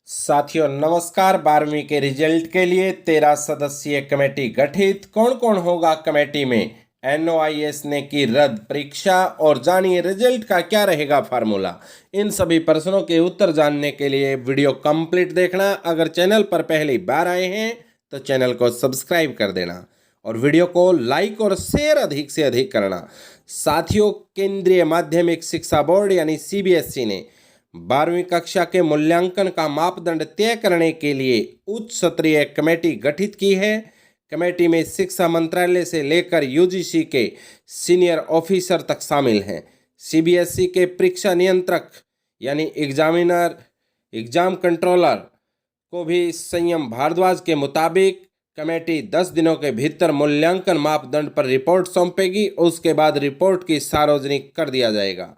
साथियों नमस्कार। 12वीं के रिजल्ट के लिए 13 सदस्यीय कमेटी गठित। कौन कौन होगा कमेटी में? एनओआईएस ने की रद्द परीक्षा और जानिए रिजल्ट का क्या रहेगा फार्मूला। इन सभी प्रश्नों के उत्तर जानने के लिए वीडियो कंप्लीट देखना। अगर चैनल पर पहली बार आए हैं तो चैनल को सब्सक्राइब कर देना और वीडियो को लाइक और शेयर अधिक से अधिक करना। साथियों, केंद्रीय माध्यमिक शिक्षा बोर्ड यानी सीबीएसई ने 12वीं कक्षा के मूल्यांकन का मापदंड तय करने के लिए उच्च स्तरीय कमेटी गठित की है। कमेटी में शिक्षा मंत्रालय से लेकर यूजीसी के सीनियर ऑफिसर तक शामिल हैं। सीबीएसई के परीक्षा नियंत्रक यानी एग्जाम कंट्रोलर को भी संयम भारद्वाज के मुताबिक कमेटी 10 दिनों के भीतर मूल्यांकन मापदंड पर रिपोर्ट सौंपेगी। उसके बाद रिपोर्ट की सार्वजनिक कर दिया जाएगा।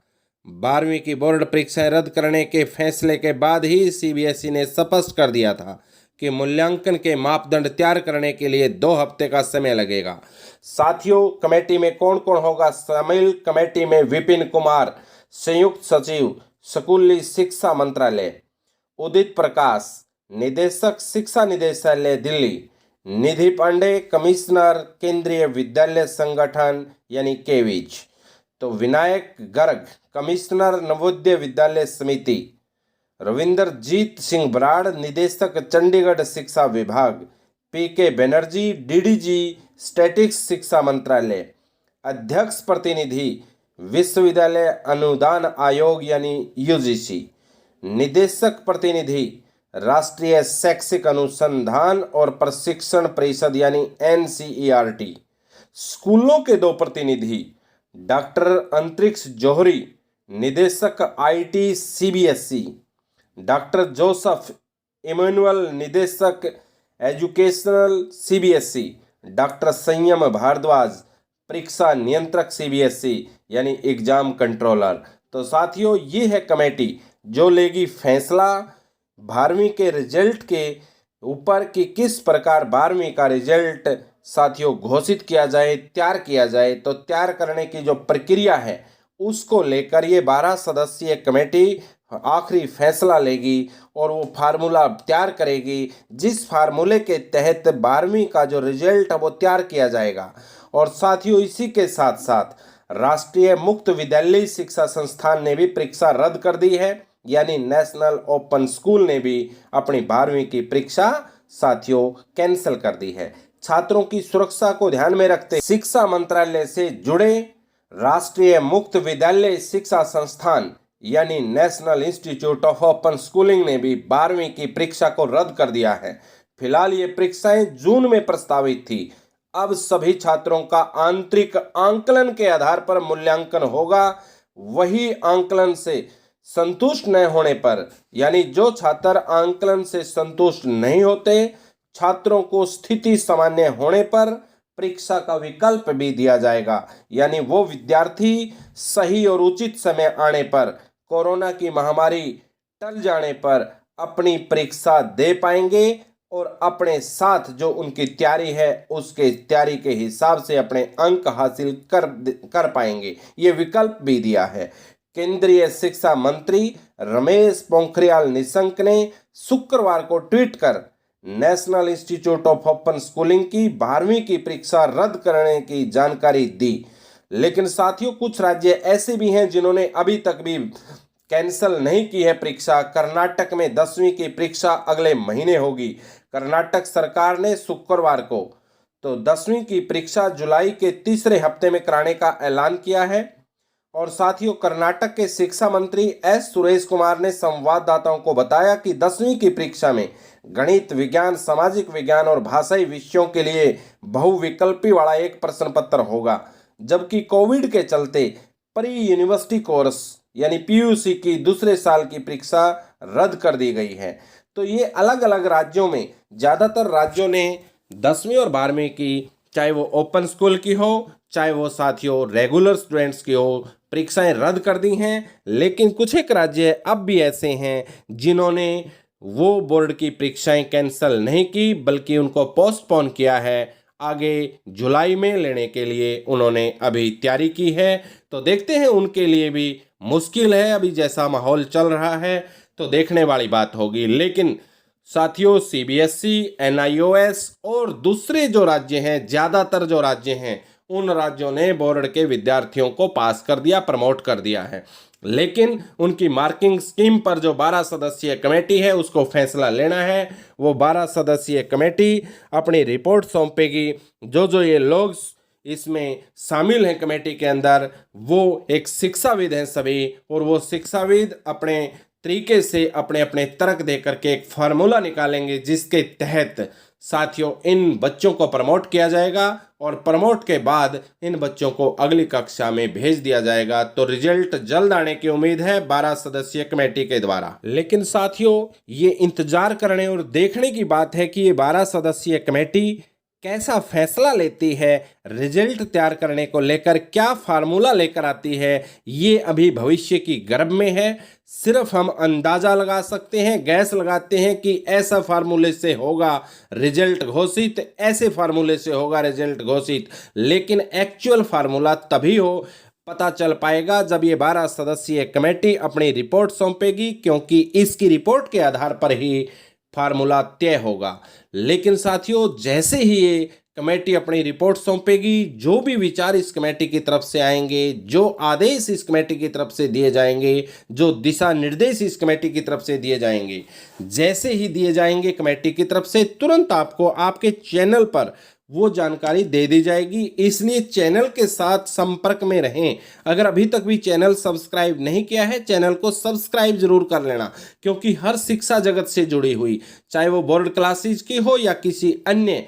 12वीं की बोर्ड परीक्षाएं रद्द करने के फैसले के बाद ही सीबीएसई ने स्पष्ट कर दिया था कि मूल्यांकन के मापदंड तैयार करने के लिए 2 हफ्ते का समय लगेगा। साथियों, कमेटी में कौन कौन होगा शामिल? कमेटी में विपिन कुमार, संयुक्त सचिव स्कूली शिक्षा मंत्रालय; उदित प्रकाश, निदेशक शिक्षा निदेशालय दिल्ली; निधि पांडे, कमिश्नर केंद्रीय विद्यालय संगठन यानी केविज; तो विनायक गर्ग, कमिश्नर नवोदय विद्यालय समिति; रविंदरजीत सिंह बराड़, निदेशक चंडीगढ़ शिक्षा विभाग; पीके बनर्जी, डीडीजी स्टैटिक्स शिक्षा मंत्रालय; अध्यक्ष प्रतिनिधि विश्वविद्यालय अनुदान आयोग यानी यूजीसी; निदेशक प्रतिनिधि राष्ट्रीय शैक्षिक अनुसंधान और प्रशिक्षण परिषद यानी एनसीईआरटी; स्कूलों के 2 प्रतिनिधि डॉक्टर अंतरिक्ष जौहरी, निदेशक IT CBSE; doctor Joseph Emmanuel, निदेशक educational CBSE; doctor Sanyam Bhardwaj, परीक्षा नियंत्रक सीबीएसई यानी एग्जाम कंट्रोलर। तो साथियों, ये है कमेटी जो लेगी फैसला 12वीं के रिजल्ट के ऊपर कि किस प्रकार 12वीं का रिजल्ट साथियों घोषित किया जाए, तैयार किया जाए। तो तैयार करने की जो प्रक्रिया है उसको लेकर ये 12 सदस्यीय कमेटी आखिरी फैसला लेगी और वो फार्मूला तैयार करेगी, जिस फार्मूले के तहत 12वीं का जो रिजल्ट है वो तैयार किया जाएगा। और साथियों, इसी के साथ साथ राष्ट्रीय मुक्त विद्यालयी शिक्षा संस्थान ने भी परीक्षा रद्द कर दी है, यानी नेशनल ओपन स्कूल ने भी अपनी 12वीं की परीक्षा साथियों कैंसिल कर दी है। छात्रों की सुरक्षा को ध्यान में रखते शिक्षा मंत्रालय से जुड़े राष्ट्रीय मुक्त विद्यालय शिक्षा संस्थान यानी national institute of open schooling ने भी 12वीं की परीक्षा को रद्द कर दिया है। फिलहाल ये परीक्षाएं जून में प्रस्तावित थी। अब सभी छात्रों का आंतरिक आंकलन के आधार पर मूल्यांकन होगा। वही आंकलन से संतुष्ट न होने पर, यानी जो छात्र आंकलन से संतुष्ट नहीं होते, छात्रों को स्थिति सामान्य होने पर परीक्षा का विकल्प भी दिया जाएगा। यानी वो विद्यार्थी सही और उचित समय आने पर, कोरोना की महामारी टल जाने पर अपनी परीक्षा दे पाएंगे और अपने साथ जो उनकी तैयारी है उसके तैयारी के हिसाब से अपने अंक हासिल कर पाएंगे। ये विकल्प भी दिया है। केंद्रीय शिक्षा मंत्री रमेश पोखरियाल निशंक ने शुक्रवार को ट्वीट कर national institute of open schooling की 12वीं की परीक्षा रद्द करने की जानकारी दी। लेकिन साथियों, कुछ राज्य ऐसे भी हैं जिन्होंने अभी तक भी कैंसिल नहीं की है परीक्षा। कर्नाटक में 10वीं की परीक्षा अगले महीने होगी। कर्नाटक सरकार ने शुक्रवार को 10वीं की परीक्षा जुलाई के तीसरे हफ्ते में कराने का ऐलान किया है। और साथियों, कर्नाटक के शिक्षा मंत्री एस सुरेश कुमार ने संवाददाताओं को बताया कि 10वीं की परीक्षा में गणित, विज्ञान, सामाजिक विज्ञान और भाषाई विषयों के लिए बहुविकल्पी वाला एक प्रश्न पत्र होगा, जबकि कोविड के चलते प्री यूनिवर्सिटी कोर्स यानी पीयूसी की दूसरे साल की परीक्षा रद्द कर दी गई है। तो ये अलग अलग राज्यों में, ज़्यादातर राज्यों ने 10वीं और 12वीं की, चाहे वो ओपन स्कूल की हो चाहे वो साथियों रेगुलर स्टूडेंट्स की हो, परीक्षाएं रद्द कर दी हैं। लेकिन कुछ एक राज्य अब भी ऐसे हैं जिन्होंने वो बोर्ड की परीक्षाएं कैंसिल नहीं की, बल्कि उनको पोस्टपोन किया है। आगे जुलाई में लेने के लिए उन्होंने अभी तैयारी की है। तो देखते हैं, उनके लिए भी मुश्किल है अभी जैसा माहौल चल रहा है। तो देखने वाली बात होगी। लेकिन साथियों, सीबीएसई, एनआईओएस और दूसरे जो राज्य हैं, ज़्यादातर जो राज्य हैं, उन राज्यों ने बोर्ड के विद्यार्थियों को पास कर दिया, प्रमोट कर दिया है। लेकिन उनकी मार्किंग स्कीम पर जो 12 सदस्यीय कमेटी है उसको फैसला लेना है। वो 12 सदस्यीय कमेटी अपनी रिपोर्ट सौंपेगी। जो जो ये लोग इसमें शामिल हैं कमेटी के अंदर, वो एक शिक्षाविद हैं सभी, और वो शिक्षाविद अपने तरीके से अपने अपने तर्क दे करके एक फार्मूला निकालेंगे जिसके तहत साथियों इन बच्चों को प्रमोट किया जाएगा, और प्रमोट के बाद इन बच्चों को अगली कक्षा में भेज दिया जाएगा। तो रिजल्ट जल्द आने की उम्मीद है 12 सदस्यीय कमेटी के द्वारा। लेकिन साथियों, ये इंतजार करने और देखने की बात है कि ये 12 सदस्यीय कमेटी कैसा फैसला लेती है, रिजल्ट तैयार करने को लेकर क्या फार्मूला लेकर आती है, ये अभी भविष्य की गर्भ में है। सिर्फ हम अंदाजा लगा सकते हैं, गैस लगाते हैं कि ऐसा फार्मूले से होगा रिजल्ट घोषित, ऐसे फार्मूले से होगा रिजल्ट घोषित। लेकिन एक्चुअल फार्मूला तभी पता चल पाएगा जब ये 12 सदस्यीय कमेटी अपनी रिपोर्ट सौंपेगी, क्योंकि इसकी रिपोर्ट के आधार पर ही फार्मूला तय होगा। लेकिन साथियों, जैसे ही ये कमेटी अपनी रिपोर्ट सौंपेगी, जो भी विचार इस कमेटी की तरफ से आएंगे, जो आदेश इस कमेटी की तरफ से दिए जाएंगे, जो दिशा निर्देश इस कमेटी की तरफ से दिए जाएंगे, जैसे ही दिए जाएंगे कमेटी की तरफ से, तुरंत आपको आपके चैनल पर वो जानकारी दे दी जाएगी। इसलिए चैनल के साथ संपर्क में रहें। अगर अभी तक भी चैनल सब्सक्राइब नहीं किया है, चैनल को सब्सक्राइब जरूर कर लेना, क्योंकि हर शिक्षा जगत से जुड़ी हुई, चाहे वो बोर्ड क्लासेज की हो या किसी अन्य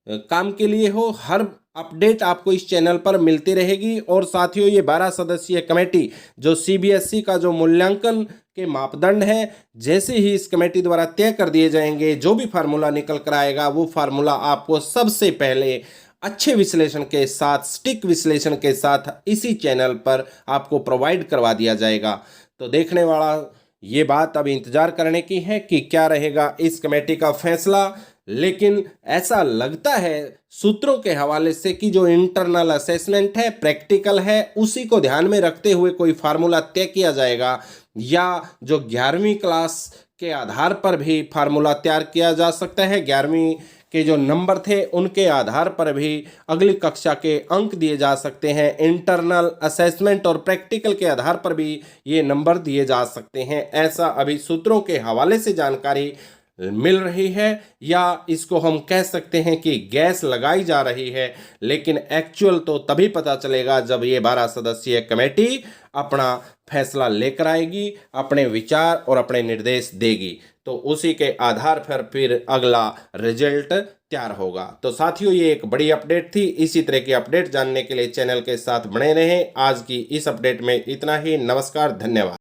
काम के लिए हो, हर अपडेट आपको इस चैनल पर मिलती रहेगी। और साथियों, ये 12 सदस्यीय कमेटी जो सीबीएसई का जो मूल्यांकन के मापदंड है, जैसे ही इस कमेटी द्वारा तय कर दिए जाएंगे, जो भी फार्मूला निकल कर आएगा, वो फार्मूला आपको सबसे पहले अच्छे विश्लेषण के साथ, सटीक विश्लेषण के साथ इसी चैनल पर आपको प्रोवाइड करवा दिया जाएगा। तो देखने वाला ये बात अब इंतजार करने की है कि क्या रहेगा इस कमेटी का फैसला। लेकिन ऐसा लगता है सूत्रों के हवाले से कि जो इंटरनल असेसमेंट है, प्रैक्टिकल है, उसी को ध्यान में रखते हुए कोई फार्मूला तय किया जाएगा, या जो 11वीं क्लास के आधार पर भी फार्मूला तैयार किया जा सकता है। 11वीं के जो नंबर थे उनके आधार पर भी अगली कक्षा के अंक दिए जा सकते हैं। इंटरनल असेसमेंट और प्रैक्टिकल के आधार पर भी ये नंबर दिए जा सकते हैं। ऐसा अभी सूत्रों के हवाले से जानकारी मिल रही है, या इसको हम कह सकते हैं कि गैस लगाई जा रही है। लेकिन एक्चुअल तो तभी पता चलेगा जब ये 12 सदस्यीय कमेटी अपना फैसला लेकर आएगी, अपने विचार और अपने निर्देश देगी। तो उसी के आधार पर फिर अगला रिजल्ट तैयार होगा। तो साथियों, ये एक बड़ी अपडेट थी। इसी तरह की अपडेट जानने के लिए चैनल के साथ बने रहें। आज की इस अपडेट में इतना ही। नमस्कार, धन्यवाद।